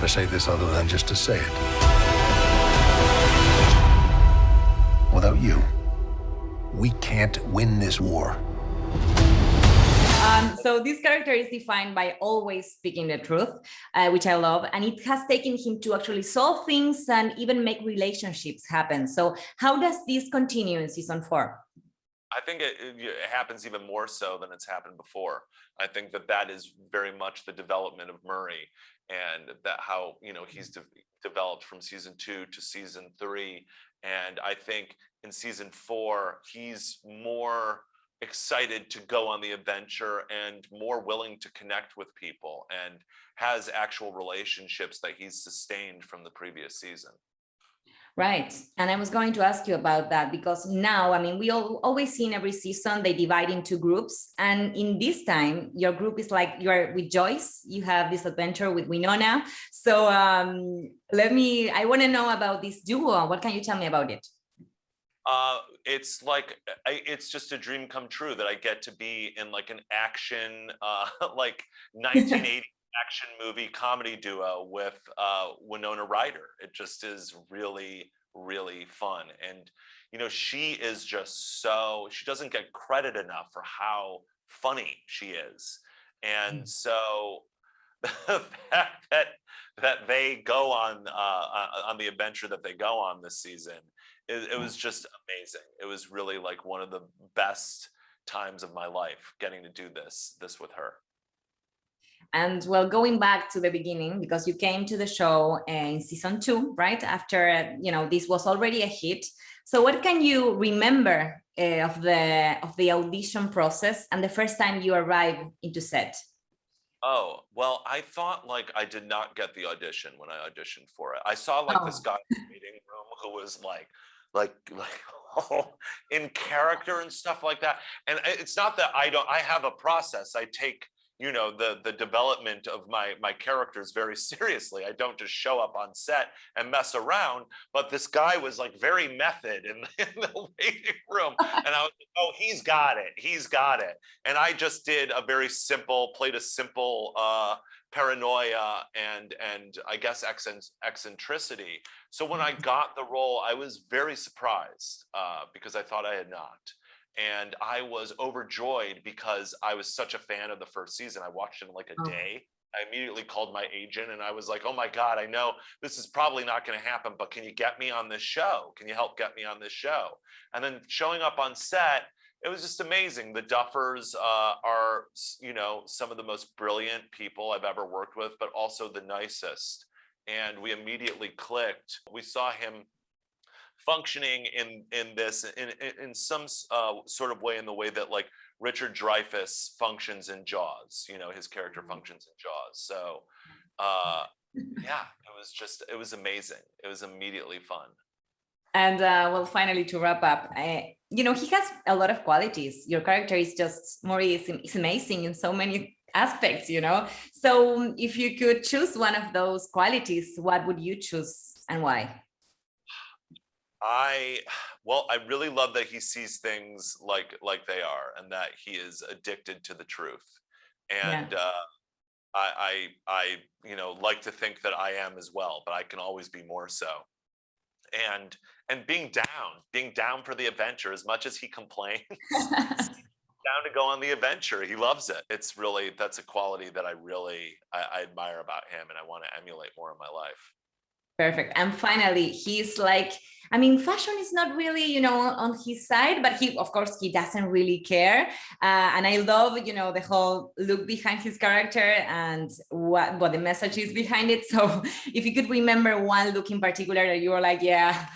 say this other than just to say it. Without you, we can't win this war. So this character is defined by always speaking the truth, which I love, and it has taken him to actually solve things and even make relationships happen. So how does this continue in season 4? I think it happens even more so than it's happened before. I think that is very much the development of Murray, and that how he's developed from season 2 to season 3. And I think in season 4 he's more excited to go on the adventure and more willing to connect with people, and has actual relationships that he's sustained from the previous season. Right. And I was going to ask you about that, because now, I mean, we always see in every season they divide into groups. And in this time, your group is like you're with Joyce, you have this adventure with Winona. So I want to know about this duo. What can you tell me about it? It's like, it's just a dream come true that I get to be in like an action, like 1980 action movie comedy duo with Winona Ryder. It just is really, really fun. And, she is just she doesn't get credit enough for how funny she is. And so the fact that they go on the adventure that they go on this season, it was just amazing. It was really like one of the best times of my life getting to do this with her. And well, going back to the beginning, because you came to the show in season 2, right? After, this was already a hit. So what can you remember of the audition process and the first time you arrived into set? Oh, well, I thought like I did not get the audition when I auditioned for it. I saw this guy in the meeting room who was like in character and stuff like that. And it's not that I have a process. I take the development of my characters very seriously. I don't just show up on set and mess around. But this guy was like very method in the waiting room, and I was like, oh, he's got it. And I just played a simple paranoia and I guess eccentricity. So when I got the role, I was very surprised because I thought I had not. And I was overjoyed because I was such a fan of the first season. I watched it in like a day. I immediately called my agent and I was like, oh my God, I know this is probably not going to happen, but can you get me on this show? Can you help get me on this show? And then showing up on set, it was just amazing. The Duffers are, some of the most brilliant people I've ever worked with, but also the nicest. And we immediately clicked. We saw him functioning in this in some sort of way, in the way that like Richard Dreyfuss functions in Jaws. His character functions in Jaws. So yeah, it was amazing. It was immediately fun. And well, finally, to wrap up, he has a lot of qualities. Your character is just is amazing in so many aspects. So if you could choose one of those qualities, what would you choose and why? I really love that he sees things like they are, and that he is addicted to the truth. And I like to think that I am as well, but I can always be more so. And being down for the adventure, as much as he complains, down to go on the adventure. He loves it. That's a quality that I admire about him, and I want to emulate more in my life. Perfect. And finally, he's like, fashion is not really, on his side, but of course, he doesn't really care. And I love, the whole look behind his character and what the message is behind it. So if you could remember one look in particular that you were like, yeah,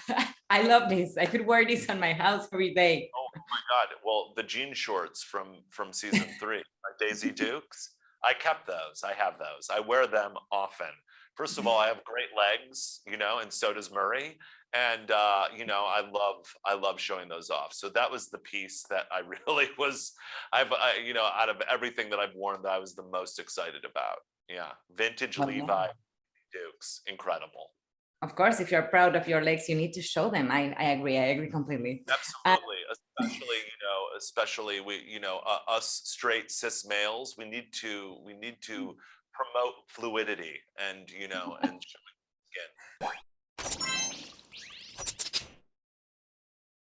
I love this. I could wear this on my house every day. Oh my God. Well, the jean shorts from season 3, by Daisy Dukes, I kept those. I have those. I wear them often. First of all, I have great legs, and so does Murray. And, I love showing those off. So that was the piece that I really out of everything that I've worn, that I was the most excited about. Yeah. Vintage Levi Dukes. Incredible. Of course, if you're proud of your legs, you need to show them. I agree completely. Absolutely. Especially we, us straight cis males, we need to promote fluidity and, you know, and showing